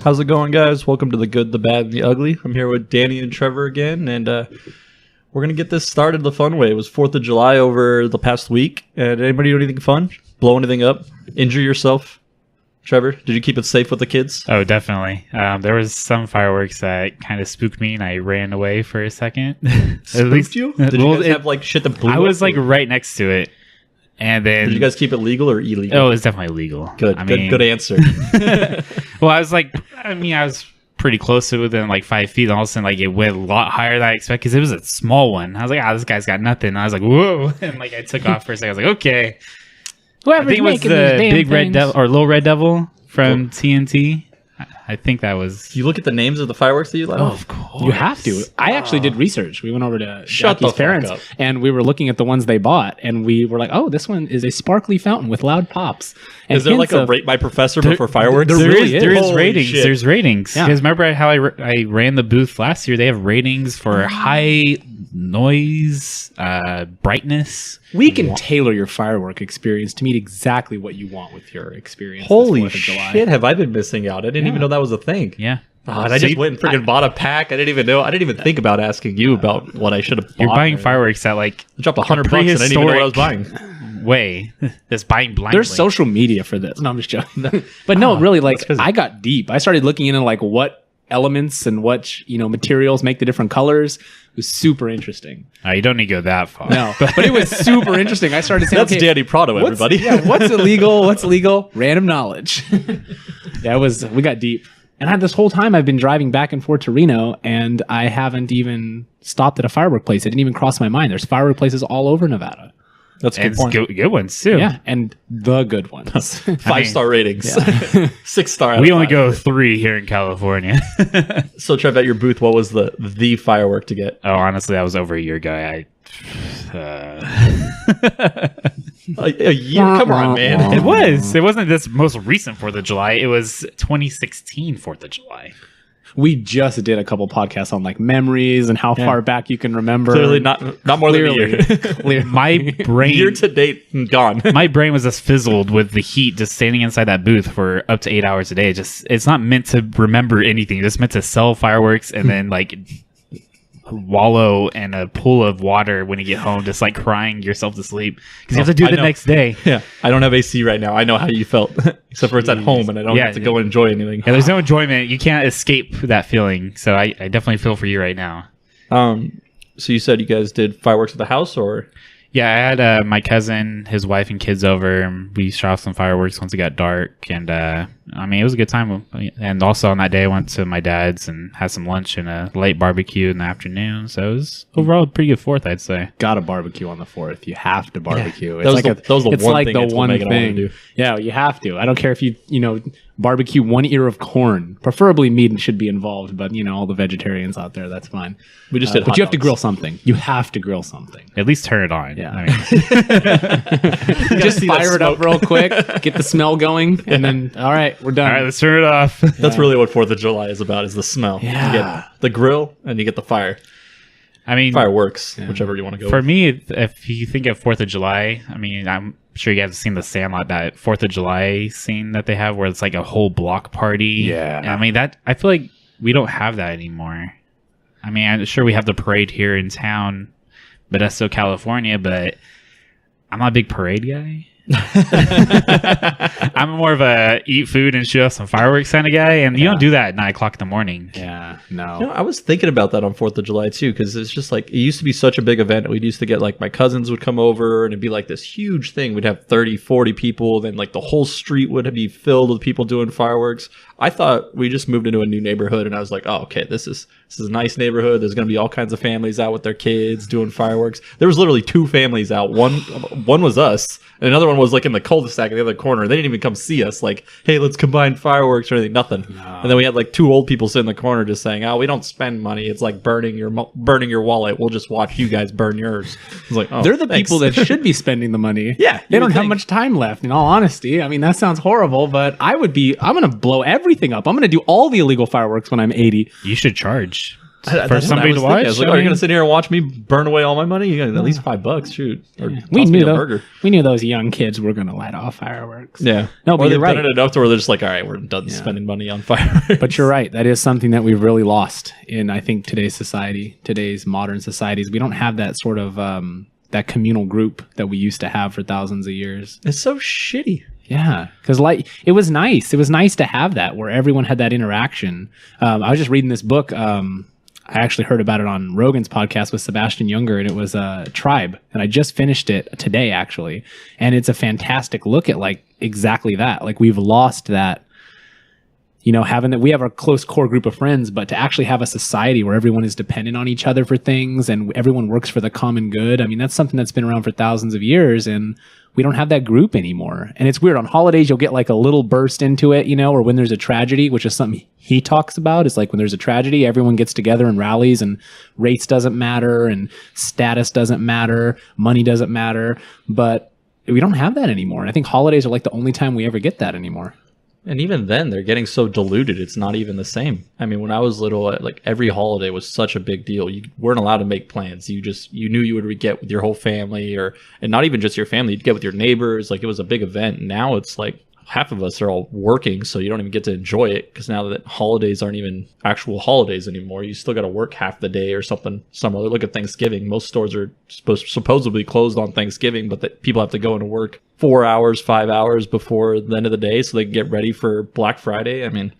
How's it going, guys? Welcome to The Good, the Bad, and the Ugly. I'm here with Danny and Trevor again, and we're going to get this started the fun way. It was 4th of July over the past week. And anybody do anything fun? Blow anything up? Injure yourself? Trevor, did you keep it safe with the kids? Oh, definitely. There was some fireworks that kind of spooked me, and I ran away for a second. Spooked At least, you? Did you guys have like shit that blew I was up, like right next to it. And then, did you guys keep it legal or illegal? Oh, it was definitely legal. Good. Good answer. Well, I was pretty close to it, within like 5 feet, and all of a sudden, like, it went a lot higher than I expected because it was a small one. I was like, this guy's got nothing. And I was like, whoa, and like I took off for a second. I was like, okay. Whoever's I think it was the big red devil or little red devil from TNT. I think that was. You look at the names of the fireworks that you let off? Of course. You have to. I actually did research. We went over to Shut Jackie's the fuck parents, up. and we were looking at the ones they bought, and we were like, "Oh, this one is a sparkly fountain with loud pops." And Is there like a rate by professor but for fireworks? there really There is Holy ratings. shit. There's ratings. Yeah. Because remember how I ran the booth last year? They have ratings for high noise, brightness. We can tailor your firework experience to meet exactly what you want with your experience. Holy this 4th of July. shit, have I been missing out? I didn't even know that was a thing. Yeah. Oh, and I just went and freaking bought a pack. I didn't even know. I didn't even think about asking you about what I should have bought. You're buying fireworks at like I dropped $100 and I didn't even know what I was buying. way. Just buying blindly. There's social media for this. No, I'm just joking. But no, really, like, I got deep. I started looking into like what elements and what materials make the different colors. It was super interesting. You don't need to go that far. No, but it was super interesting. I started saying, That's okay, Danny Prado, everybody. what's illegal? What's legal? Random knowledge. Yeah, we got deep. And this whole time I've been driving back and forth to Reno, and I haven't even stopped at a firework place. It didn't even cross my mind. There's firework places all over Nevada. That's a And good point. good ones too. Yeah, and the good ones. 5-star ratings. 6-star. We only go 3 here in California. So, Trev, at your booth, what was the firework to get? Oh, honestly, that was over a year ago. A year? Come on, man. It was. It wasn't this most recent 4th of July. It was 2016 4th of July. We just did a couple podcasts on like memories and how far back you can remember. Clearly not more than a year. Clearly. My brain, Year to date, gone. my brain was just fizzled with the heat, just standing inside that booth for up to 8 hours a day. It's not meant to remember anything. It's meant to sell fireworks and then like wallow in a pool of water when you get home, just like crying yourself to sleep because you have to do it the next day. Yeah, I don't have AC right now. I know how you felt, except for it's at home and I don't have to go enjoy anything. Yeah, there's no enjoyment. You can't escape that feeling. So I definitely feel for you right now. So you said you guys did fireworks at the house, or? Yeah, I had my cousin, his wife, and kids over, and we shot off some fireworks once it got dark. And it was a good time. And also on that day, I went to my dad's and had some lunch and a late barbecue in the afternoon. So it was overall a pretty good 4th, I'd say. Got to barbecue on the 4th. You have to barbecue. Yeah, that was the one thing. Yeah, you have to. I don't care if you barbecue 1 ear of corn. Preferably meat should be involved, but all the vegetarians out there, that's fine. We just did but you have to grill something. You have to grill something. At least turn it on. Yeah. I mean, Just fire it up real quick, get the smell going, and then, all right, we're done. all right, let's turn it off. That's really what 4th of July is about, is the smell. Yeah. You get the grill and you get the fire. I mean, Fireworks, whichever you want to go for with. me, if you think of 4th of July, I mean, I'm sure you guys have seen the Sandlot, that 4th of July scene that they have where it's like a whole block party. Yeah. And I mean, I feel like we don't have that anymore. I mean, I'm sure we have the parade here in town, but that's still California, but I'm not a big parade guy. I'm more of a eat food and shoot off some fireworks kind of guy, and you don't do that at 9 o'clock in the morning. Yeah, no. I was thinking about that on 4th of July too, because it's just like, it used to be such a big event. We used to get like, my cousins would come over and it'd be like this huge thing. We'd have 30, 40 people. Then like the whole street would be filled with people doing fireworks. I thought we just moved into a new neighborhood and I was like, oh, okay, this is a nice neighborhood. There's going to be all kinds of families out with their kids doing fireworks. There was literally 2 families out. One was us and another one was like in the cul-de-sac in the other corner. They didn't even come see us like, hey, let's combine fireworks or anything. Nothing. No. And then we had like 2 old people sitting in the corner just saying, oh, we don't spend money. It's like burning your wallet. We'll just watch you guys burn yours. It's like, oh, they're the thanks. people that should be spending the money. Yeah, they don't have much time left, in all honesty. I mean, that sounds horrible, but I'm going to blow everything up. I'm going to do all the illegal fireworks when I'm 80. You should charge. for somebody to watch. I was like, are you going to sit here and watch me burn away all my money? You got at least $5, shoot. Or We toss me knew a those. burger. We knew those young kids were going to light off fireworks. Yeah. No, or but they've you're right. done it enough to where they're just like, all right, we're done spending money on fireworks. But you're right. That is something that we've really lost in, I think, today's society, today's modern societies. We don't have that sort of that communal group that we used to have for thousands of years. It's so shitty. Yeah, because like it was nice. It was nice to have that where everyone had that interaction. I was just reading this book. I actually heard about it on Rogan's podcast with Sebastian Junger, and it was Tribe. And I just finished it today, actually. And it's a fantastic look at like exactly that. Like we've lost that, you know, having that we have our close core group of friends, but to actually have a society where everyone is dependent on each other for things and everyone works for the common good. I mean, that's something that's been around for thousands of years, and we don't have that group anymore. And it's weird. On holidays, you'll get like a little burst into it, you know, or when there's a tragedy, which is something he talks about. It's like when there's a tragedy, everyone gets together and rallies, and race doesn't matter and status doesn't matter. Money doesn't matter. But we don't have that anymore. And I think holidays are like the only time we ever get that anymore. And even then, they're getting so diluted, it's not even the same. I mean, when I was little, like every holiday was such a big deal. You weren't allowed to make plans. You knew you would get with your whole family, and not even just your family. You'd get with your neighbors. Like it was a big event. And now it's like half of us are all working, so you don't even get to enjoy it because now that holidays aren't even actual holidays anymore. You still got to work half the day or something. Some other look at Thanksgiving. Most stores are supposedly closed on Thanksgiving, but people have to go into work 4 hours, 5 hours before the end of the day so they can get ready for Black Friday. I mean,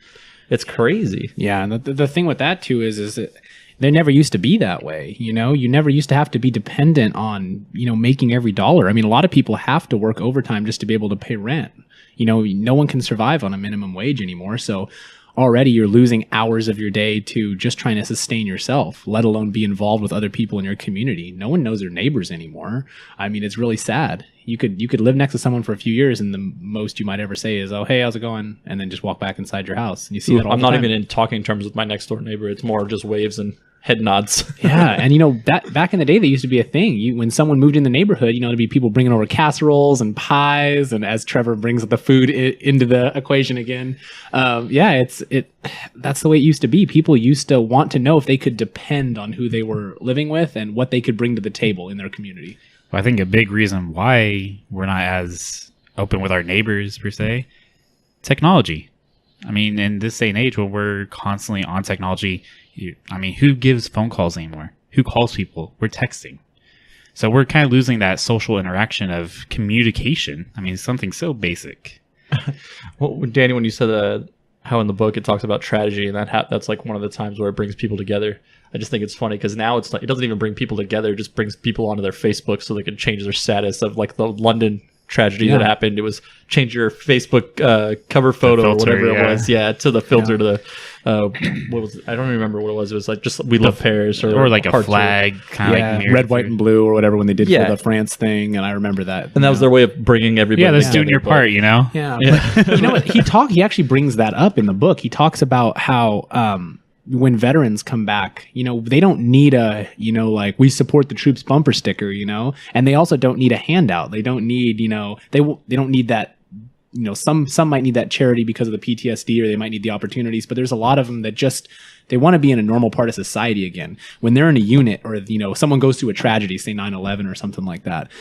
it's crazy. Yeah, and the thing with that too is that they never used to be that way. You know, you never used to have to be dependent on, you know, making every dollar. I mean, a lot of people have to work overtime just to be able to pay rent. You know, no one can survive on a minimum wage anymore. So already you're losing hours of your day to just trying to sustain yourself, let alone be involved with other people in your community. No one knows their neighbors anymore. I mean, it's really sad. You could live next to someone for a few years, and the most you might ever say is, "Oh, hey, how's it going?" and then just walk back inside your house. And you see that all I'm the not time. even in talking terms with my next door neighbor. It's more just waves and head nods. Yeah, and you know that back in the day, that used to be a thing. When someone moved in the neighborhood, you know, there'd be people bringing over casseroles and pies, and as Trevor brings the food into the equation again, that's the way it used to be. People used to want to know if they could depend on who they were living with and what they could bring to the table in their community. Well, I think a big reason why we're not as open with our neighbors per se, technology. I mean, in this day and age when we're constantly on technology, who gives phone calls anymore? Who calls people? We're texting. So we're kind of losing that social interaction of communication. I mean, something so basic. Well, Danny, when you said how in the book it talks about tragedy, and that's like one of the times where it brings people together. I just think it's funny because now it's like it doesn't even bring people together; it just brings people onto their Facebook so they can change their status of like the London tragedy that happened. It was change your Facebook cover photo filter, or whatever it was, to the filter to the what was it? I don't remember what it was. It was like just we love Paris or like a flag, kind of like red, white, and blue or whatever when they did for the France thing, and I remember that. And that was their way of bringing everybody. Yeah, that's doing your part, you know. Yeah, but you know what? He actually brings that up in the book. He talks about how when veterans come back, you know, they don't need a, you know, like we support the troops bumper sticker, you know, and they also don't need a handout. They don't need, you know, they don't need that, you know, some might need that charity because of the PTSD, or they might need the opportunities, but there's a lot of them that just, they want to be in a normal part of society again. When they're in a unit, or, you know, someone goes through a tragedy, say 9/11 or something like that,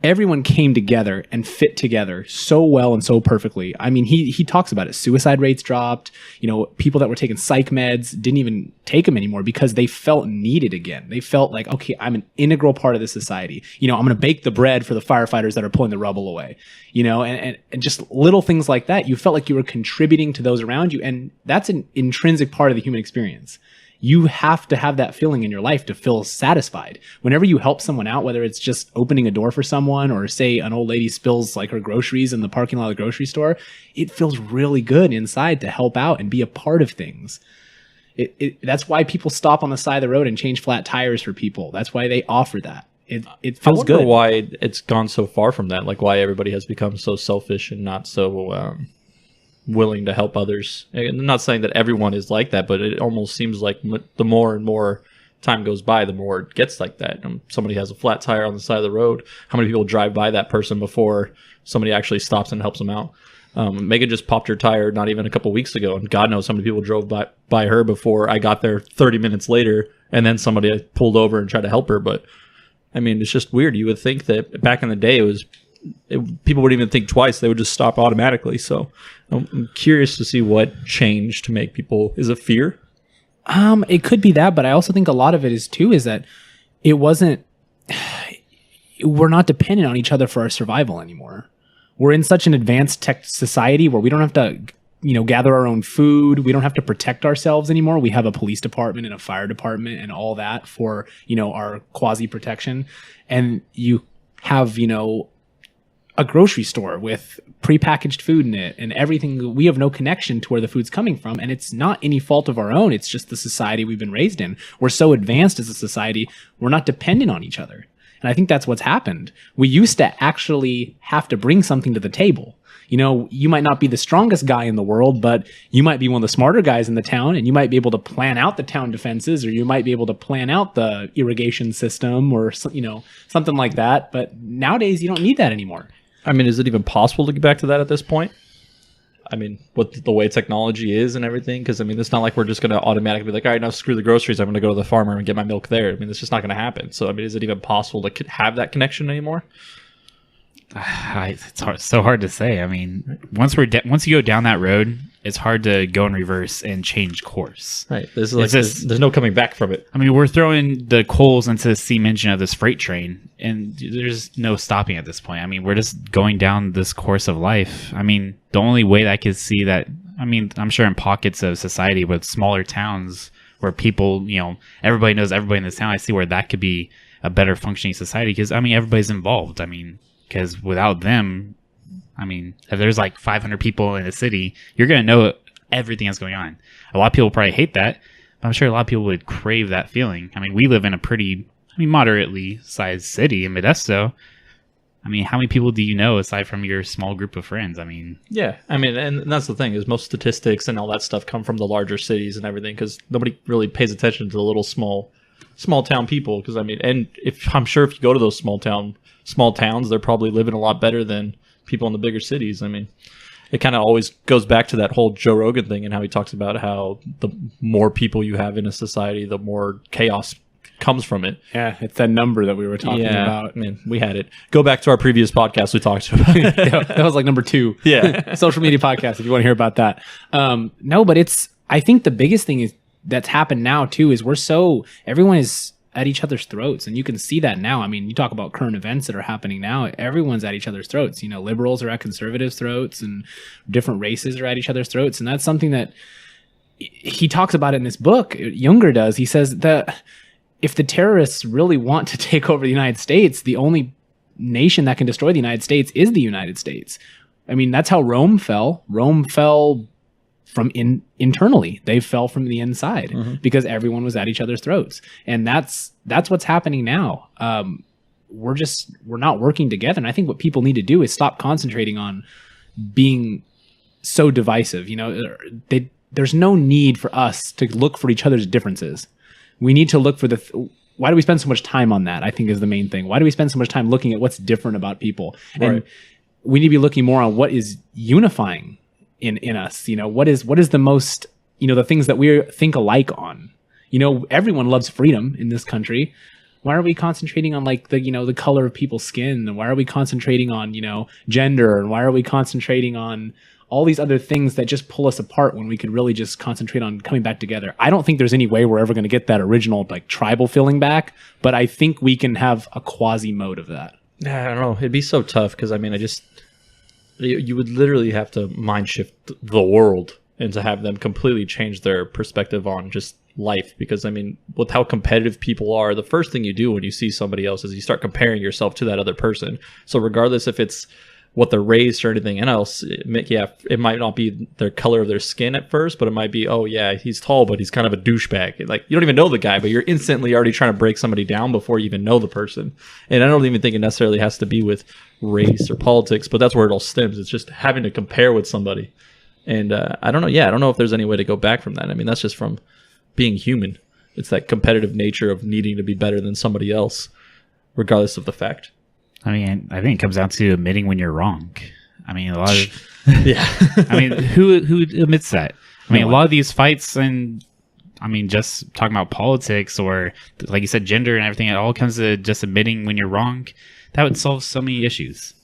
everyone came together and fit together so well and so perfectly. I mean, he talks about it. Suicide rates dropped. You know, people that were taking psych meds didn't even take them anymore because they felt needed again. They felt like, okay, I'm an integral part of this society. You know, I'm going to bake the bread for the firefighters that are pulling the rubble away. You know, and just little things like that. You felt like you were contributing to those around you. And that's an intrinsic part of the human experience. You have to have that feeling in your life to feel satisfied. Whenever you help someone out, whether it's just opening a door for someone, or say an old lady spills like her groceries in the parking lot of the grocery store, it feels really good inside to help out and be a part of things. That's why people stop on the side of the road and change flat tires for people. That's why they offer that. It feels good. I wonder why it's gone so far from that. Like why everybody has become so selfish and not so willing to help others. I'm not saying that everyone is like that, but it almost seems like the more and more time goes by, the more it gets like that. Somebody has a flat tire on the side of the road. How many people drive by that person before somebody actually stops and helps them out? Megan just popped her tire not even a couple weeks ago, and God knows how many people drove by her before I got there 30 minutes later, and then somebody pulled over and tried to help her. But I mean, it's just weird. You would think that back in the day, people wouldn't even think twice; they would just stop automatically. So I'm curious to see what changed to make people. Is it fear? It could be that, but I also think a lot of it is that it wasn't. We're not dependent on each other for our survival anymore. We're in such an advanced tech society where we don't have to, gather our own food. We don't have to protect ourselves anymore. We have a police department and a fire department and all that for, our quasi protection. And you have, a grocery store with prepackaged food in it and everything. We have no connection to where the food's coming from. And it's not any fault of our own. It's just the society we've been raised in. We're so advanced as a society. We're not dependent on each other. And I think that's what's happened. We used to actually have to bring something to the table. You might not be the strongest guy in the world, but you might be one of the smarter guys in the town, and you might be able to plan out the town defenses, or you might be able to plan out the irrigation system or, something like that. But nowadays, you don't need that anymore. I mean, is it even possible to get back to that at this point? I mean, with the way technology is and everything, because I mean, it's not like we're just going to automatically be like, all right, now screw the groceries. I'm going to go to the farmer and get my milk there. I mean, it's just not going to happen. So, I mean, is it even possible to have that connection anymore? It's so hard to say. I mean, once you go down that road, it's hard to go in reverse and change course. Right. This is like there's no coming back from it. I mean, we're throwing the coals into the steam engine of this freight train, and there's no stopping at this point. I mean, we're just going down this course of life. I mean, the only way that I could see that, I mean, I'm sure in pockets of society with smaller towns where people, everybody knows everybody in this town, I see where that could be a better functioning society because, I mean, everybody's involved. I mean, because without them, I mean, if there's like 500 people in a city, you're going to know everything that's going on. A lot of people probably hate that, but I'm sure a lot of people would crave that feeling. I mean, we live in a moderately sized city in Modesto. I mean, how many people do you know aside from your small group of friends? I mean, yeah, I mean, and that's the thing is most statistics and all that stuff come from the larger cities and everything because nobody really pays attention to the little small town people. Because I mean, and I'm sure if you go to those small towns, they're probably living a lot better than people in the bigger cities. I mean, it kind of always goes back to that whole Joe Rogan thing and how he talks about how the more people you have in a society, the more chaos comes from it. Yeah, it's that number that we were talking about. Man, we had it. Go back to our previous podcast we talked about. That was like number 2. Yeah. Social media podcast if you want to hear about that. No, but I think the biggest thing is that's happened now too is everyone is at each other's throats, and you can see that now. I mean, you talk about current events that are happening now, everyone's at each other's throats. Liberals are at conservatives' throats, and different races are at each other's throats, and that's something that he talks about in this book. Younger does. He says that if the terrorists really want to take over the United States, the only nation that can destroy the United States is the United States. I mean, that's how Rome fell. Rome fell from internally. They fell from the inside because everyone was at each other's throats. And that's what's happening now. We're not working together. And I think what people need to do is stop concentrating on being so divisive. There's no need for us to look for each other's differences. We need to look for why do we spend so much time on that? I think is the main thing. Why do we spend so much time looking at what's different about people? Right. And we need to be looking more on what is unifying in us. What is the most, the things that we think alike on. Everyone loves freedom in this country. Why are we concentrating on like the color of people's skin? And why are we concentrating on, gender? And why are we concentrating on all these other things that just pull us apart when we could really just concentrate on coming back together? I don't think there's any way we're ever going to get that original like tribal feeling back, but I think we can have a quasi mode of that. I don't know. It'd be so tough because I mean, you would literally have to mind shift the world and to have them completely change their perspective on just life. Because I mean, with how competitive people are, the first thing you do when you see somebody else is you start comparing yourself to that other person. So regardless if it's what they're raised or anything else, it might not be their color of their skin at first, but it might be, oh yeah, he's tall, but he's kind of a douchebag. Like, you don't even know the guy, but you're instantly already trying to break somebody down before you even know the person. And I don't even think it necessarily has to be with race or politics, but that's where it all stems. It's just having to compare with somebody. And I don't know. Yeah, I don't know if there's any way to go back from that. I mean, that's just from being human. It's that competitive nature of needing to be better than somebody else, regardless of the fact. I mean, I think it comes down to admitting when you're wrong. I mean, a lot of. Yeah. I mean, who admits that? I mean, a lot of these fights and. I mean, just talking about politics or, like you said, gender and everything, it all comes to just admitting when you're wrong. That would solve so many issues.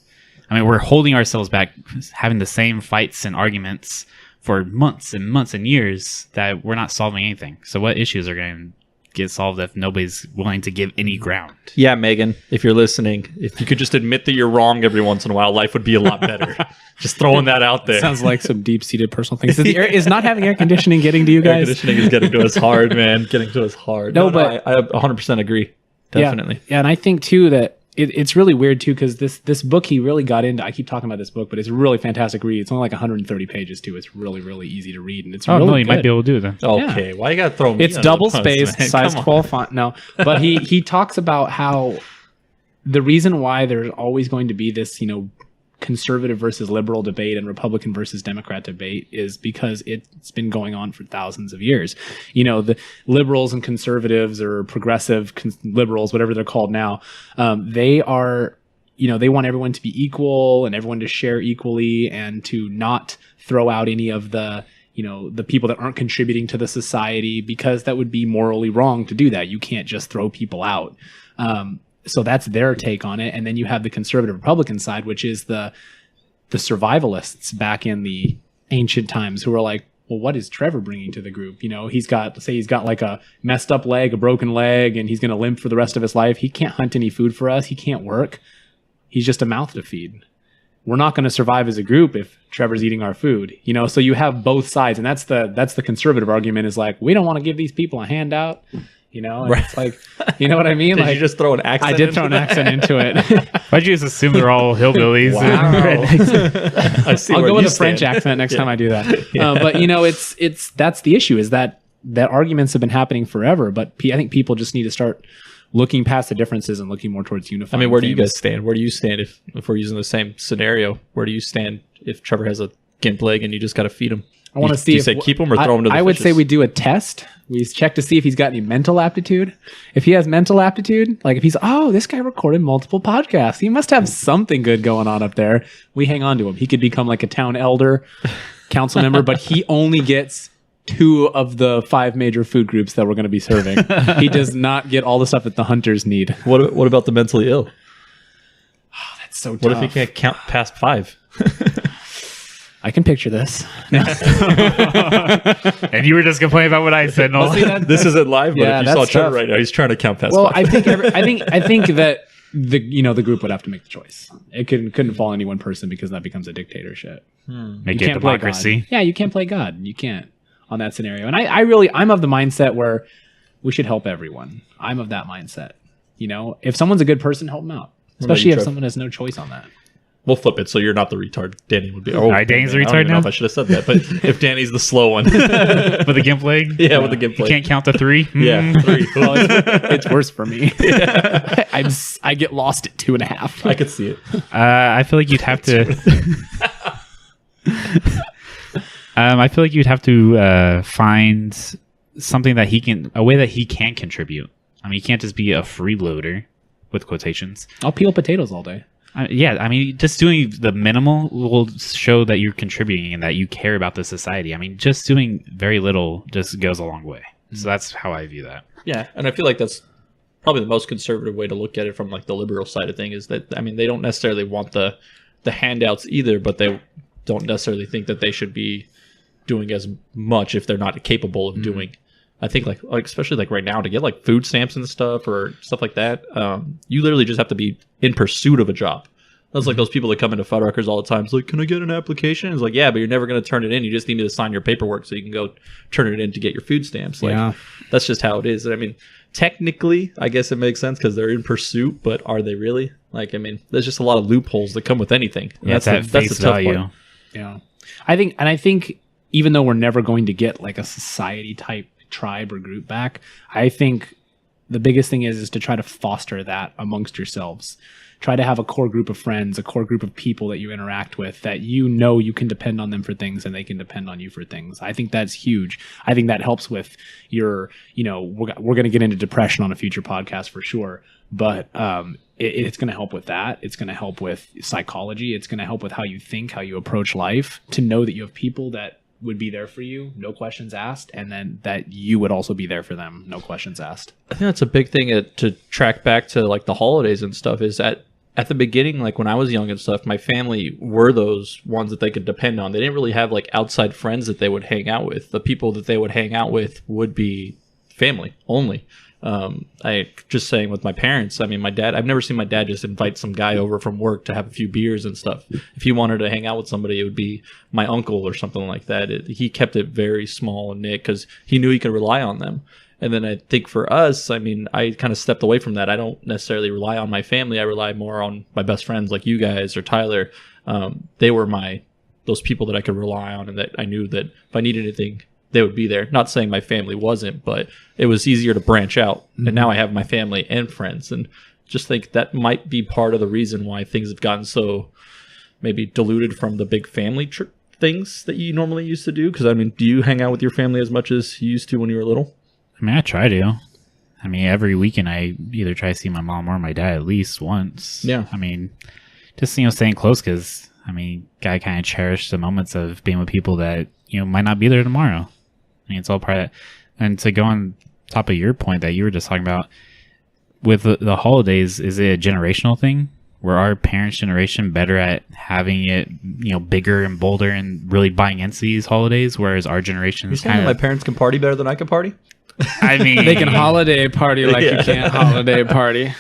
I mean, we're holding ourselves back, having the same fights and arguments for months and years that we're not solving anything. So what issues are going to get solved if nobody's willing to give any ground? Yeah, Megan, if you're listening, if you could just admit that you're wrong every once in a while, life would be a lot better. Just throwing that out there. Sounds like some deep-seated personal things. Is not having air conditioning getting to you guys? Air conditioning is getting to us hard, man. Getting to us hard. No, but I 100% agree. Definitely. Yeah, and I think too that it's really weird too because this book he really got into. I keep talking about this book, but it's a really fantastic read. It's only like 130 pages too. It's really, really easy to read, and it's really no, you good. might be able to do that. Okay, why you gotta throw me? It's double spaced, size 12 font. No, but he talks about how the reason why there's always going to be this, conservative versus liberal debate and Republican versus Democrat debate is because it's been going on for thousands of years. The liberals and conservatives or progressive liberals, whatever they're called now, they are, they want everyone to be equal and everyone to share equally and to not throw out any of the people that aren't contributing to the society because that would be morally wrong to do that. You can't just throw people out. So that's their take on it. And then you have the conservative Republican side, which is the survivalists back in the ancient times who are like, well, what is Trevor bringing to the group? He's got like a messed up leg, a broken leg, and he's going to limp for the rest of his life. He can't hunt any food for us. He can't work. He's just a mouth to feed. We're not going to survive as a group if Trevor's eating our food. So you have both sides. And that's the conservative argument is like, we don't want to give these people a handout. Right. It's like, you know what I mean? Did you just throw an accent? I did throw an accent into it. Why'd you just assume they're all hillbillies? Wow. I'll go with a French accent next time I do that. Yeah. But it's that's the issue is that arguments have been happening forever. But I think people just need to start looking past the differences and looking more towards unifying. I mean, where do you themes. guys stand? Where do you stand if we're using the same scenario? Where do you stand if Trevor has a gimp leg and you just got to feed him? I want to see. Do you say keep him or throw him to the I would fishes? say we do a test. We check to see if he's got any mental aptitude. If he has mental aptitude, like if he's, this guy recorded multiple podcasts. He must have something good going on up there. We hang on to him. He could become like a town elder, council member, but he only gets 2 of the 5 major food groups that we're going to be serving. He does not get all the stuff that the hunters need. What about the mentally ill? Oh, that's so tough. What if he can't count past 5? I can picture this. And you were just complaining about what I said. No. This isn't live, but Yeah, if you saw that's Trevor tough. right now, he's trying to count past Well, 5. I think that the group would have to make the choice. It couldn't fall on any one person because that becomes a dictatorship. Make You it can't play democracy. God. Yeah, you can't play God. You can't on that scenario. And I'm of the mindset where we should help everyone. I'm of that mindset. If someone's a good person, help them out. Especially if Trev? someone has no choice on that. We'll flip it so you're not the retard. Danny would be. All right, Danny's the I don't retard even know now? if I should have said that, but if Danny's the slow one, With a gimp leg? yeah, with the gimp You leg. can't count to 3? Yeah, 3. Well, it's worse for me. I get lost at 2.5. I could see it. I feel like you'd have to. I feel like you'd have to find something that a way that he can contribute. I mean, he can't just be a freeloader with quotations. I'll peel potatoes all day. Yeah, I mean, just doing the minimal will show that you're contributing and that you care about the society. I mean, just doing very little just goes a long way. So that's how I view that. Yeah, and I feel like that's probably the most conservative way to look at it from like the liberal side of things is that, I mean, they don't necessarily want the handouts either, but they don't necessarily think that they should be doing as much if they're not capable of doing. I think like especially like right now to get like food stamps and stuff or stuff like that, you literally just have to be in pursuit of a job. That's like those people that come into Fuddruckers all the time. It's like, can I get an application? It's like, yeah, but you're never going to turn it in. You just need to sign your paperwork so you can go turn it in to get your food stamps. Like, Yeah. that's just how it is. And I mean, technically, I guess it makes sense because they're in pursuit, but are they really? Like, I mean, there's just a lot of loopholes that come with anything. And Yeah, it's at face the tough value. part. Yeah. I think even though we're never going to get like a society type tribe or group back, I think the biggest thing is to try to foster that amongst yourselves. Try to have a core group of friends, a core group of people that you interact with that you can depend on them for things and they can depend on you for things. I think that's huge. I think that helps with your, we're going to get into depression on a future podcast for sure, but it's going to help with that. It's going to help with psychology. It's going to help with how you think, how you approach life, to know that you have people that would be there for you, no questions asked, and then that you would also be there for them, no questions asked. I think that's a big thing to track back to like the holidays and stuff is at the beginning, like when I was young and stuff, my family were those ones that they could depend on. They didn't really have like outside friends that they would hang out with. The people that they would hang out with would be family only. I just saying with my parents, I mean, my dad, I've never seen my dad just invite some guy over from work to have a few beers and stuff. If he wanted to hang out with somebody, it would be my uncle or something like that. He kept it very small and knit because he knew he could rely on them. And then I think for us, I mean, I kind of stepped away from that. I don't necessarily rely on my family. I rely more on my best friends like you guys or Tyler. They were those people that I could rely on and that I knew that if I needed anything, they would be there. Not saying my family wasn't, but it was easier to branch out. Mm-hmm. And now I have my family and friends. And just think that might be part of the reason why things have gotten so maybe diluted from the big family things that you normally used to do. Because, I mean, do you hang out with your family as much as you used to when you were little? I mean, I try to. I mean, every weekend I either try to see my mom or my dad at least once. Yeah. I mean, just, staying close because, I mean, I kind of cherish the moments of being with people that, might not be there tomorrow. I mean, it's all part of it. And to go on top of your point that you were just talking about, with the holidays, is it a generational thing? Were our parents' generation better at having it, bigger and bolder and really buying into these holidays, whereas our generation is kind of... my parents can party better than I can party? I mean... They can holiday party like you can't holiday party.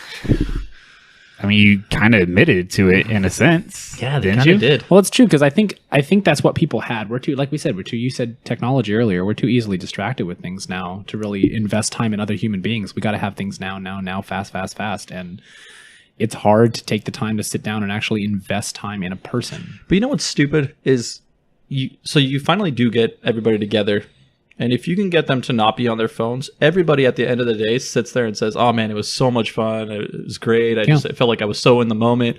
I mean, you kind of admitted to it in a sense. Yeah, they kind of did. Well, it's true because I think that's what people had. We're too, like we said, you said technology earlier. We're too easily distracted with things now to really invest time in other human beings. We got to have things now, fast. And it's hard to take the time to sit down and actually invest time in a person. But you know what's stupid is you finally do get everybody together. And if you can get them to not be on their phones, everybody at the end of the day sits there and says, oh man, it was so much fun. It was great. It felt like I was so in the moment.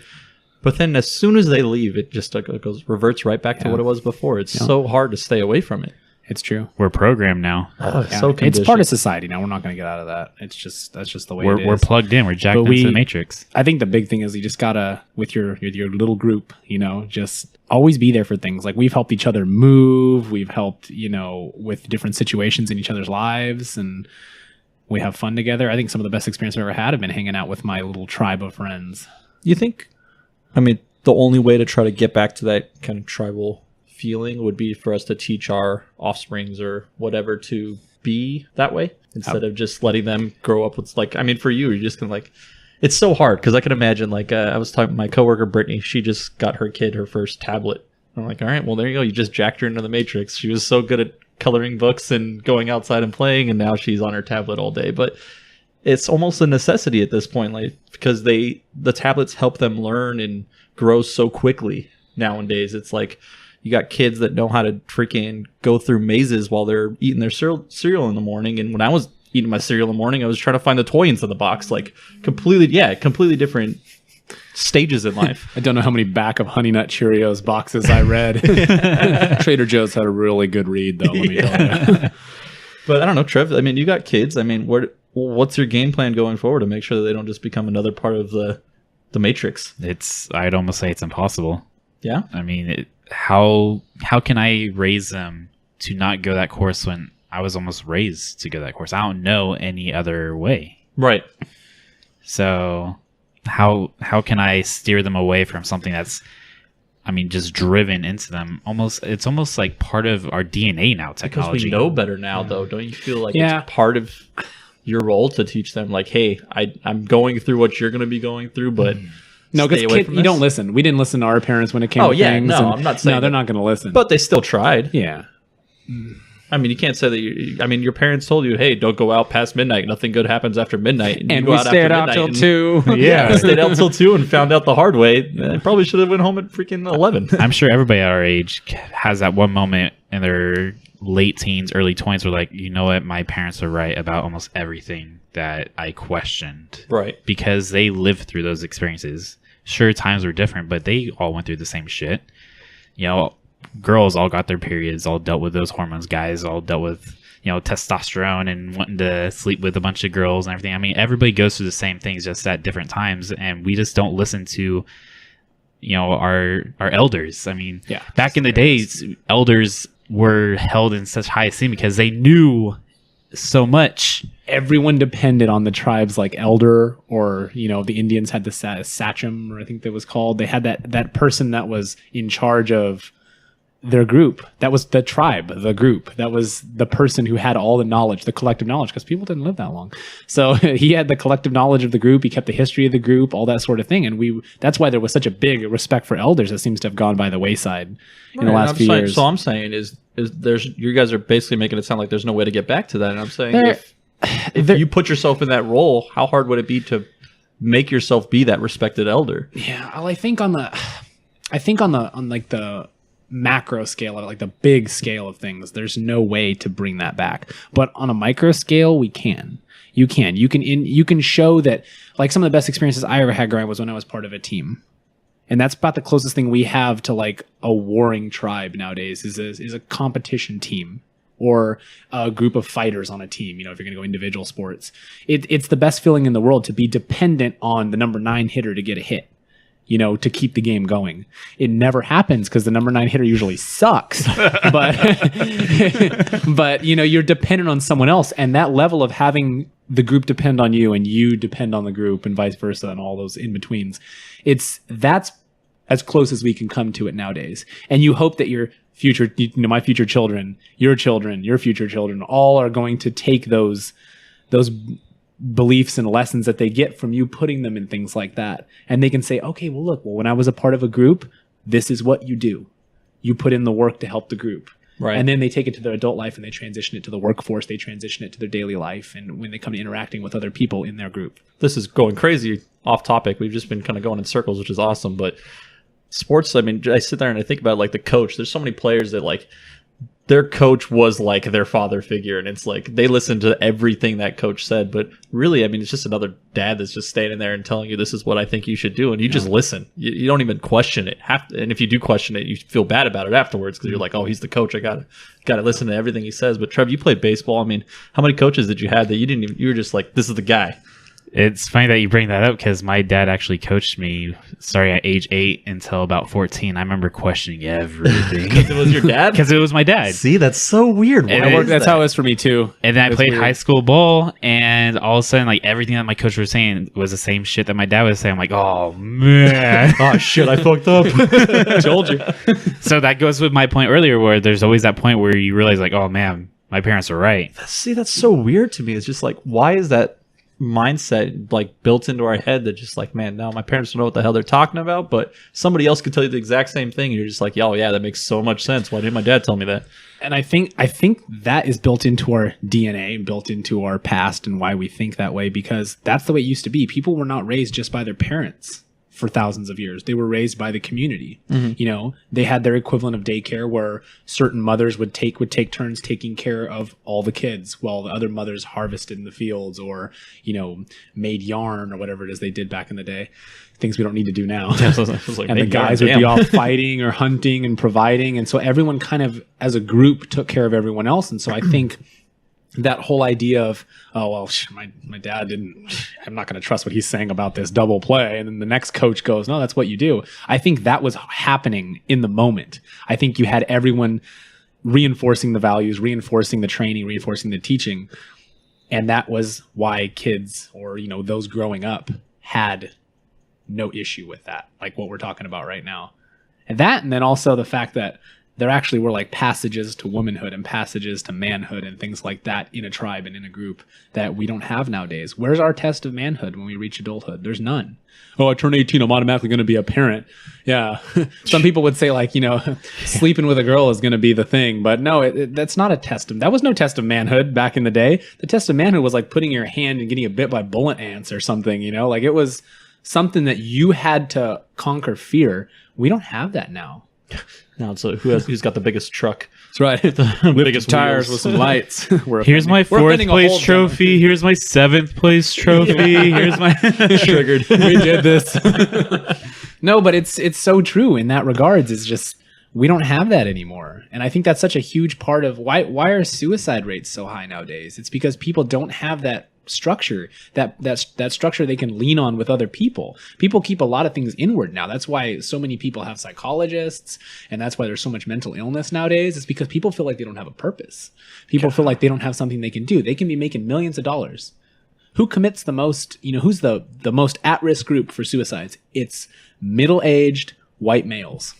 But then as soon as they leave, it just reverts right back to what it was before. It's so hard to stay away from it. It's true. We're programmed now. So it's part of society now. We're not going to get out of that. That's just the way it is. We're plugged in. We're jacked into the matrix. I think the big thing is you just gotta, with your little group, just always be there for things. Like we've helped each other move. We've helped, with different situations in each other's lives, and we have fun together. I think some of the best experience I've ever had have been hanging out with my little tribe of friends. You think? I mean, the only way to try to get back to that kind of tribal feeling would be for us to teach our offsprings or whatever to be that way instead of just letting them grow up with for you, you're just gonna it's so hard because I can imagine I was talking to my coworker Brittany, she just got her kid her first tablet. I'm like, all right, well there you go, you just jacked her into the matrix. She was so good at coloring books and going outside and playing, and now she's on her tablet all day. But it's almost a necessity at this point, because the tablets help them learn and grow so quickly nowadays. It's like you got kids that know how to freaking go through mazes while they're eating their cereal in the morning. And when I was eating my cereal in the morning, I was trying to find the toy inside the box. Completely different stages in life. I don't know how many back of Honey Nut Cheerios boxes I read. Trader Joe's had a really good read, though, let me tell you. But I don't know, Trev, I mean, you got kids. I mean, what's your game plan going forward to make sure that they don't just become another part of the matrix? I'd almost say it's impossible. Yeah? I mean, how can I raise them to not go that course when I was almost raised to go that course? I don't know any other way. Right. So how can I steer them away from something that's, just driven into them? It's almost like part of our DNA now, technology. Because we know better now, though. Don't you feel like it's part of your role to teach them, hey, I'm going through what you're going to be going through, but... No, because you don't listen. We didn't listen to our parents when it came to things. No, I'm not saying no, they're not going to listen. But they still tried. Yeah. I mean, you can't say that your parents told you, hey, don't go out past midnight. Nothing good happens after midnight. And we stayed out till 2. Yeah, stayed out till 2 and found out the hard way. I probably should have went home at freaking 11. I'm sure everybody our age has that one moment in their late teens, early 20s where you know what, my parents are right about almost everything that I questioned. Right. Because they lived through those experiences. Sure, times were different, but they all went through the same shit. You know, girls all got their periods, all dealt with those hormones. Guys all dealt with, you know, testosterone and wanting to sleep with a bunch of girls and everything. I mean, everybody goes through the same things, just at different times, and we just don't listen to, you know, our elders. I mean, back in the days, elders were held in such high esteem because they knew so much. Everyone depended on the tribe's like elder, or, you know, the Indians had the sachem, or I think that was called. They had that person that was in charge of their group. That was the tribe, the group. That was the person who had all the knowledge, the collective knowledge, because people didn't live that long. So he had the collective knowledge of the group. He kept the history of the group, all that sort of thing. And that's why there was such a big respect for elders that seems to have gone by the wayside in the last few years. So I'm saying is you guys are basically making it sound like there's no way to get back to that. And I'm saying if you put yourself in that role, how hard would it be to make yourself be that respected elder? Yeah, well, I think on like the macro scale, like the big scale of things, there's no way to bring that back. But on a micro scale, we can. You can show that. Like, some of the best experiences I ever had growing up was when I was part of a team. And that's about the closest thing we have to like a warring tribe nowadays is a competition team, or a group of fighters on a team. You know, if you're going to go individual sports, it's the best feeling in the world to be dependent on the number 9 hitter to get a hit, you know, to keep the game going. It never happens because the number 9 hitter usually sucks, but you know, you're dependent on someone else, and that level of having the group depend on you and you depend on the group and vice versa and all those in betweens, that's as close as we can come to it nowadays. And you hope that your future, you know, my future children, your future children, all are going to take those beliefs and lessons that they get from you putting them in things like that. And they can say, okay, well, when I was a part of a group, this is what you do. You put in the work to help the group. Right. And then they take it to their adult life and they transition it to the workforce. They transition it to their daily life. And when they come to interacting with other people in their group. This is going crazy off topic. We've just been kind of going in circles, which is awesome. But sports, I mean, I sit there and I think about like the coach. There's so many players that like their coach was like their father figure, and it's like they listen to everything that coach said. But really, I mean, it's just another dad that's just standing there and telling you this is what I think you should do, and you just listen. You don't even question it. And if you do question it, you feel bad about it afterwards because you're like, oh, he's the coach. I gotta listen to everything he says. But Trev, you played baseball. I mean, how many coaches did you have that you were just like, this is the guy? It's funny that you bring that up because my dad actually coached me starting at age 8 until about 14. I remember questioning everything. Because it was your dad? Because it was my dad. See, that's so weird. That's how it was for me too. And then I played high school ball, and all of a sudden, like, everything that my coach was saying was the same shit that my dad was saying. I'm like, oh, man. Oh, shit, I fucked up. Told you. So that goes with my point earlier where there's always that point where you realize, like, oh, man, my parents are right. See, that's so weird to me. It's just like, why is that mindset like built into our head that just like, man, now my parents don't know what the hell they're talking about, but somebody else could tell you the exact same thing, and you're just like, oh yeah, that makes so much sense. Why didn't my dad tell me that? And I think that is built into our DNA, built into our past, and why we think that way, because that's the way it used to be. People were not raised just by their parents for thousands of years. They were raised by the community. Mm-hmm. You know, they had their equivalent of daycare where certain mothers would take turns taking care of all the kids while the other mothers harvested in the fields, or, you know, made yarn or whatever it is they did back in the day. Things we don't need to do now. Like, and the guys would be off fighting or hunting and providing. And so everyone kind of, as a group, took care of everyone else. And so I think that whole idea of, oh, well, my dad didn't, I'm not going to trust what he's saying about this double play. And then the next coach goes, no, that's what you do. I think that was happening in the moment. I think you had everyone reinforcing the values, reinforcing the training, reinforcing the teaching. And that was why kids, or, you know, those growing up had no issue with that, like what we're talking about right now. And then also the fact that there actually were like passages to womanhood and passages to manhood and things like that in a tribe and in a group that we don't have nowadays. Where's our test of manhood when we reach adulthood? There's none. Oh, I turn 18, I'm automatically going to be a parent. Yeah. Some people would say, like, you know, sleeping with a girl is going to be the thing. But no, that's not a test of, that was no test of manhood back in the day. The test of manhood was like putting your hand and getting a bit by bullet ants or something, you know, like it was something that you had to conquer fear. We don't have that now. Now it's who's got the biggest truck. That's right. The biggest Tires wheels. with some lights. Here's my fourth place trophy. Here's my seventh place trophy. Here's my Triggered. We did this. No, but it's so true in that regards. It's just we don't have that anymore, and I think that's such a huge part of why are suicide rates so high nowadays. It's because people don't have that structure, that structure they can lean on with other people. People keep a lot of things inward now. That's why so many people have psychologists, and that's why there's so much mental illness nowadays. It's because people feel like they don't have a purpose. People feel like they don't have something they can do. They can be making millions of dollars. Who commits the most, who's the most at-risk group for suicides? It's middle-aged white males.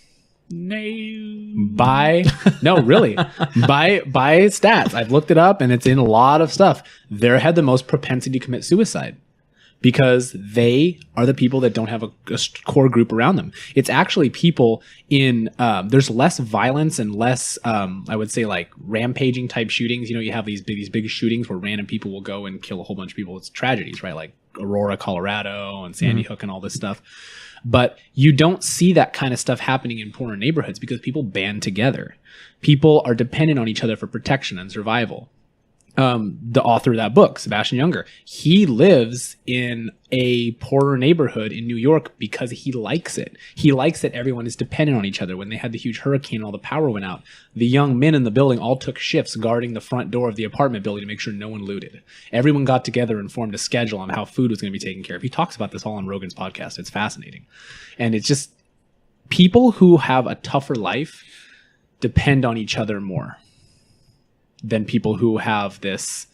no. No, really. By stats. I've looked it up and it's in a lot of stuff. They had the most propensity to commit suicide because they are the people that don't have a core group around them. It's actually people in, there's less violence and less, I would say like rampaging type shootings. You have these big shootings where random people will go and kill a whole bunch of people. It's tragedies, right? Like Aurora, Colorado and Sandy Hook and all this stuff. But you don't see that kind of stuff happening in poorer neighborhoods because people band together. People are dependent on each other for protection and survival. The author of that book, Sebastian Junger, he lives in a poorer neighborhood in New York because he likes it. He likes that everyone is dependent on each other. When they had the huge hurricane and all the power went out, the young men in the building all took shifts guarding the front door of the apartment building to make sure no one looted. Everyone got together and formed a schedule on how food was going to be taken care of. He talks about this all on Rogan's podcast. It's fascinating. And it's just people who have a tougher life depend on each other more than people who have this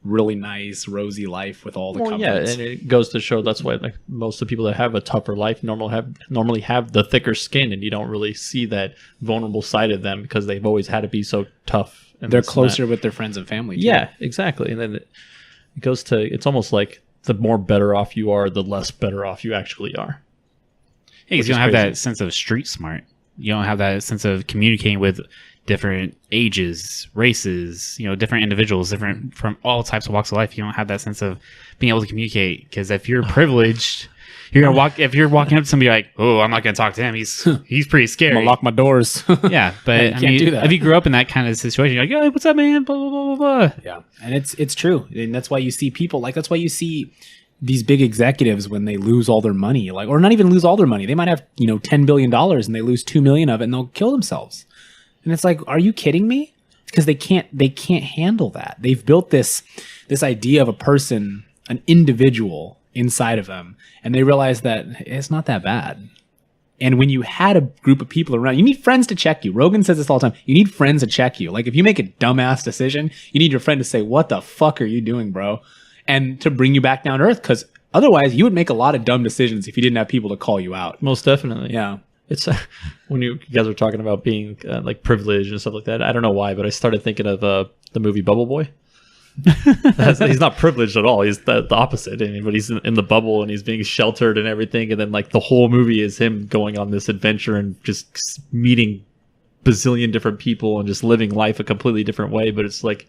really nice, rosy life with all the comforts. Yeah, and it goes to show that's why like most of the people that have a tougher life normally have the thicker skin, and you don't really see that vulnerable side of them because they've always had to be so tough. And they're closer with their friends and family. Too. Yeah, exactly. And then it goes to, it's almost like the more better off you are, the less better off you actually are. Yeah, because you don't have that sense of street smart. You don't have that sense of communicating with different ages, races, different individuals, different from all types of walks of life. You don't have that sense of being able to communicate because if you're privileged, if you're walking up to somebody like, oh, I'm not going to talk to him. He's pretty scary. I'm going to lock my doors. Yeah. But I mean, if you grew up in that kind of situation, you're like, hey, what's up, man? Blah, blah, blah, blah, blah. Yeah. And it's true. And that's why you see people that's why you see these big executives when they lose all their money, or not even lose all their money. They might have, $10 billion and they lose 2 million of it and they'll kill themselves. And it's like, are you kidding me? Because they can't handle that. They've built this idea of a person, an individual inside of them, and they realize that it's not that bad. And when you had a group of people around, you need friends to check you. Rogan says this all the time. You need friends to check you. Like if you make a dumbass decision, you need your friend to say, what the fuck are you doing, bro? And to bring you back down to earth, because otherwise you would make a lot of dumb decisions if you didn't have people to call you out. Most definitely. Yeah. It's when you guys were talking about being like privileged and stuff like that. I don't know why, but I started thinking of the movie Bubble Boy. He's not privileged at all. He's the opposite. But he's in the bubble and he's being sheltered and everything. And then like the whole movie is him going on this adventure and just meeting bazillion different people and just living life a completely different way. But it's like,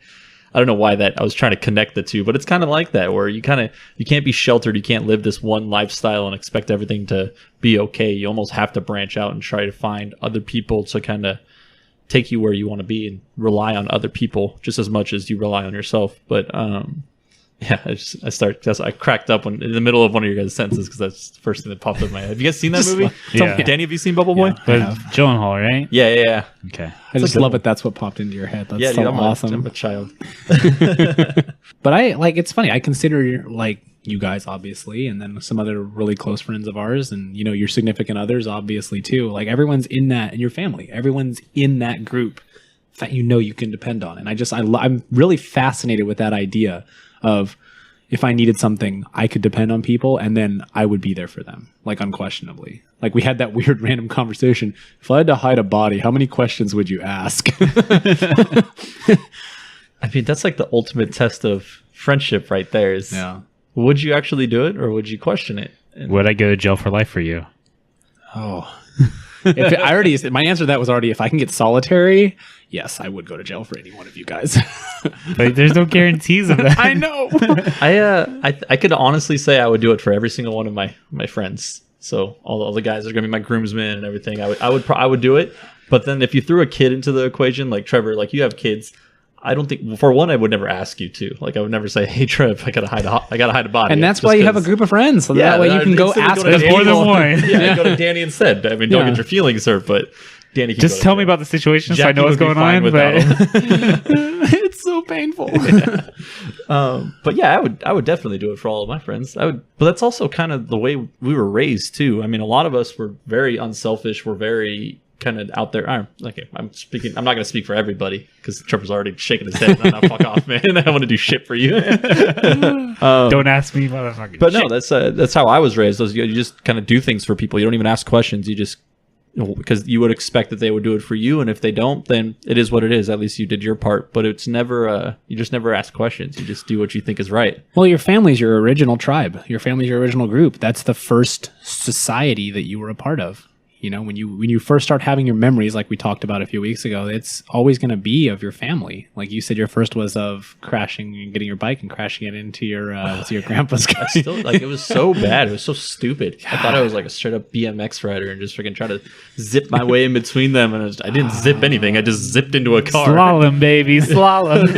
I don't know why I was trying to connect the two, but it's kind of like that where you can't be sheltered. You can't live this one lifestyle and expect everything to be okay. You almost have to branch out and try to find other people to kind of take you where you want to be and rely on other people just as much as you rely on yourself. But yeah, I cracked up in the middle of one of your guys' sentences because that's the first thing that popped up in my head. Have you guys seen that movie? Yeah. Danny, have you seen Bubble Boy? But Gyllenhaal, right? Yeah. Okay. I just love it. That's what popped into your head. That's so awesome. I'm a child. But it's funny. I consider like you guys, obviously, and then some other really close friends of ours and, your significant others, obviously, too. Like everyone's in that, and your family, everyone's in that group that you can depend on. And I'm really fascinated with that idea of if I needed something, I could depend on people and then I would be there for them, like unquestionably. Like we had that weird random conversation. If I had to hide a body, how many questions would you ask? I mean, that's like the ultimate test of friendship right there is, would you actually do it or would you question it? Would I go to jail for life for you? Oh, my answer to that was already, if I can get solitary, yes, I would go to jail for any one of you guys. But there's no guarantees of that. I know. I could honestly say I would do it for every single one of my friends. So all the guys are going to be my groomsmen and everything. I would do it. But then if you threw a kid into the equation, like Trevor, like you have kids, I don't think, for one, I would never ask you to. Like I would never say, "Hey, Trev, I gotta hide a body." And that's why you have a group of friends, so that way you can go ask There's more than one. Yeah, go to Danny instead. I mean, don't get your feelings hurt, but Danny can just tell me about the situation so I know what's going on. But it's so painful. but yeah, I would definitely do it for all of my friends. But that's also kind of the way we were raised too. I mean, a lot of us were very unselfish. We're very kind of out there. Okay, I'm not going to speak for everybody because Trevor's already shaking his head. No, fuck off, man. I don't want to do shit for you. Don't ask me, motherfucker. But no, that's how I was raised. You just kind of do things for people. You don't even ask questions. You just, because you would expect that they would do it for you, and if they don't, then it is what it is. At least you did your part. But it's never you just never ask questions. You just do what you think is right. Well, your family's your original tribe. Your family's your original group. That's the first society that you were a part of. You know, when you first start having your memories, like we talked about a few weeks ago, it's always going to be of your family. Like you said, your first was of crashing and getting your bike and crashing it into your grandpa's car. It was so bad. It was so stupid. I thought I was like a straight up BMX rider and just freaking try to zip my way in between them. And I didn't zip anything. I just zipped into a car. Slalom, baby, slalom.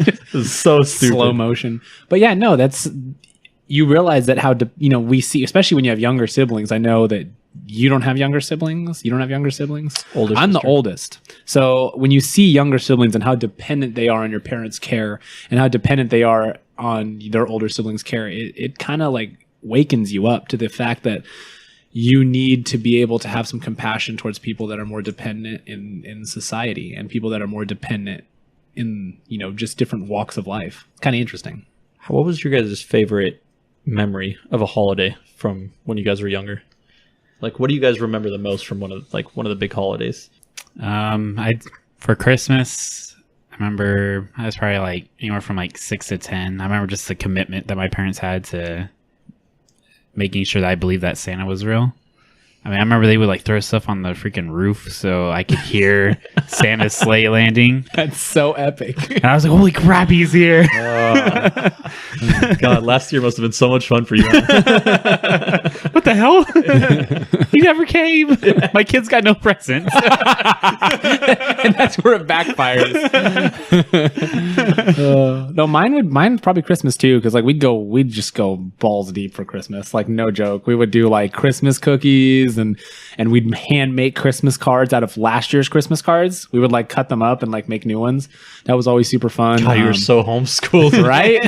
It was so stupid. Slow motion. But yeah, no, you realize that we see, especially when you have younger siblings. I know that you don't have younger siblings. You don't have younger siblings. I'm the oldest. So when you see younger siblings and how dependent they are on your parents' care and how dependent they are on their older siblings' care, it kind of like wakens you up to the fact that you need to be able to have some compassion towards people that are more dependent in society and people that are more dependent in, just different walks of life. Kind of interesting. What was your guys' favorite memory of a holiday from when you guys were younger? Like, what do you guys remember the most from one of the big holidays? For Christmas, I remember I was probably like anywhere from like 6 to 10. I remember just the commitment that my parents had to making sure that I believed that Santa was real. I mean, I remember they would like throw stuff on the freaking roof so I could hear Santa's sleigh landing. That's so epic. And I was like, holy crap, he's here. God, last year must have been so much fun for you. What the hell? He never came. My kids got no presents. And that's where it backfires. No, mine's probably Christmas too, because like we'd just go balls deep for Christmas. Like no joke. We would do like Christmas cookies and we'd hand make Christmas cards out of last year's Christmas cards. We would like cut them up and like make new ones. That was always super fun. God, you were so homeschooled, right?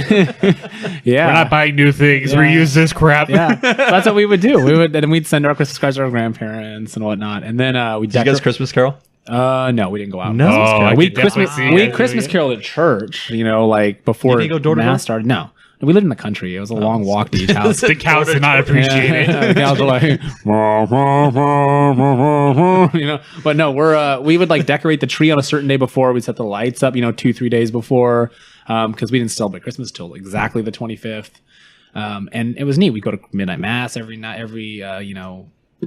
Yeah. We're not buying new things. Yeah. Reuse this crap. Yeah. That's what we would do. We'd send our Christmas cards to our grandparents and whatnot. And then did you guys Christmas carol? No, we didn't go out. No, we Christmas carol at church. Like before you go door to door? mass started. No. We lived in the country. It was a long walk to each house. The cows did not appreciate it. The cows were like, But no, we would like decorate the tree on a certain day before. We'd set the lights up, 2-3 days before, because we didn't celebrate Christmas till exactly the 25th. And it was neat. We go to midnight mass every night,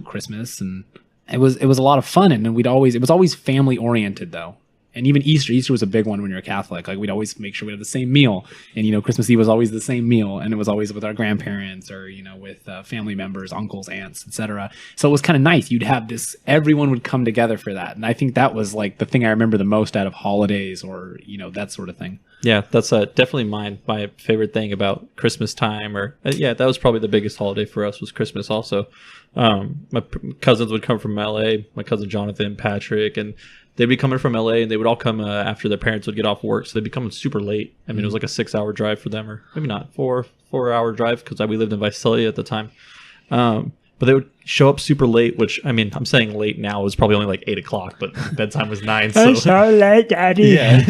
Christmas, and it was a lot of fun. And then it was always family oriented though. And even Easter was a big one when you're a Catholic. Like we'd always make sure we had the same meal. And, Christmas Eve was always the same meal. And it was always with our grandparents or, with family members, uncles, aunts, etc. So it was kind of nice. You'd have everyone would come together for that. And I think that was like the thing I remember the most out of holidays or, that sort of thing. Yeah, that's definitely my favorite thing about Christmas time. That was probably the biggest holiday for us was Christmas also. My cousins would come from LA, my cousin Jonathan, Patrick, and they'd be coming from LA and they would all come after their parents would get off work. So they'd be coming super late. I mean, it was like a 6-hour drive for them, or maybe not, 4-hour drive because we lived in Visalia at the time. But they would show up super late, which, I mean, I'm saying late now. It was probably only like 8 o'clock, but bedtime was 9. So. I'm so late, Daddy. Yeah.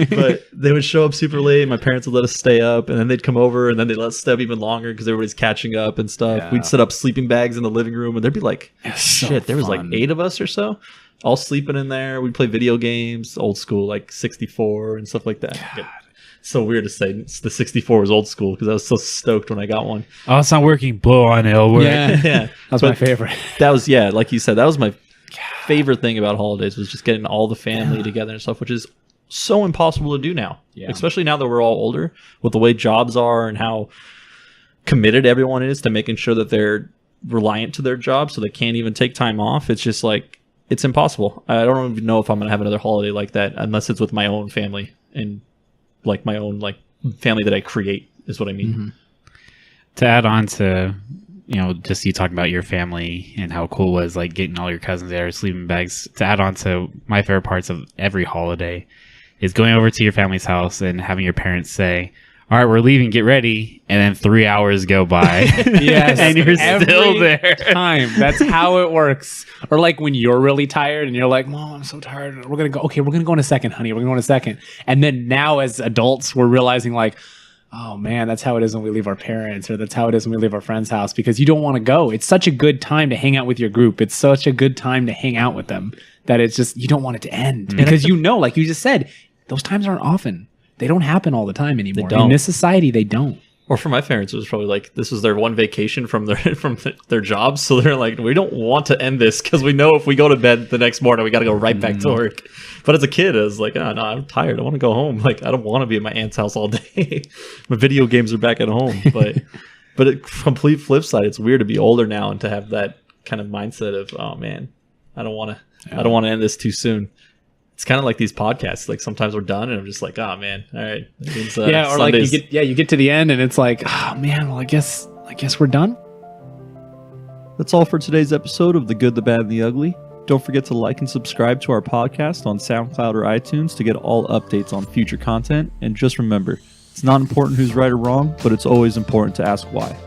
But they would show up super late. My parents would let us stay up, and then they'd come over, and then they'd let us stay up even longer because everybody's catching up and stuff. Yeah. We'd set up sleeping bags in the living room, and there'd be like, there was like 8 of us or so, all sleeping in there. We'd play video games, old school, like 64 and stuff like that. God. So weird to say the 64 was old school because I was so stoked when I got one. Oh, it's not working. Blow on it'll work. Yeah. That's my favorite. That was, like you said, that was my favorite thing about holidays was just getting all the family together and stuff, which is so impossible to do now. Yeah. Especially now that we're all older with the way jobs are and how committed everyone is to making sure that they're reliant to their job, so they can't even take time off. It's just like, it's impossible. I don't even know if I'm gonna have another holiday like that unless it's with my own family and like my own like family that I create is what I mean. Mm-hmm. To add on to, just you talking about your family and how cool it was, like getting all your cousins there, sleeping bags. To add on to my favorite parts of every holiday is going over to your family's house and having your parents say, all right, we're leaving, get ready. And then 3 hours go by. Yes. And you're still Every there. time. That's how it works. Or like when you're really tired and you're like, Mom, I'm so tired. We're going to go. Okay, we're going to go in a second, honey. We're going to go in a second. And then now as adults, we're realizing like, oh man, that's how it is when we leave our parents, or that's how it is when we leave our friend's house, because you don't want to go. It's such a good time to hang out with your group. It's such a good time to hang out with them that it's just, you don't want it to end because like you just said, those times aren't often. They don't happen all the time anymore. They don't. In this society, they don't. Or for my parents, it was probably like, this was their one vacation from their jobs. So they're like, we don't want to end this because we know if we go to bed the next morning, we got to go right back to work. But as a kid, I was like, oh, no, I'm tired. I want to go home. Like, I don't want to be at my aunt's house all day. My video games are back at home. But a complete flip side, it's weird to be older now and to have that kind of mindset of, oh man, I don't want to end this too soon. It's kind of like these podcasts. Like sometimes we're done, and I'm just like, "Oh man, all right." It means, or Sundays. like you get to the end, and it's like, "Oh man, well I guess we're done." That's all for today's episode of The Good, the Bad, and the Ugly. Don't forget to like and subscribe to our podcast on SoundCloud or iTunes to get all updates on future content. And just remember, it's not important who's right or wrong, but it's always important to ask why.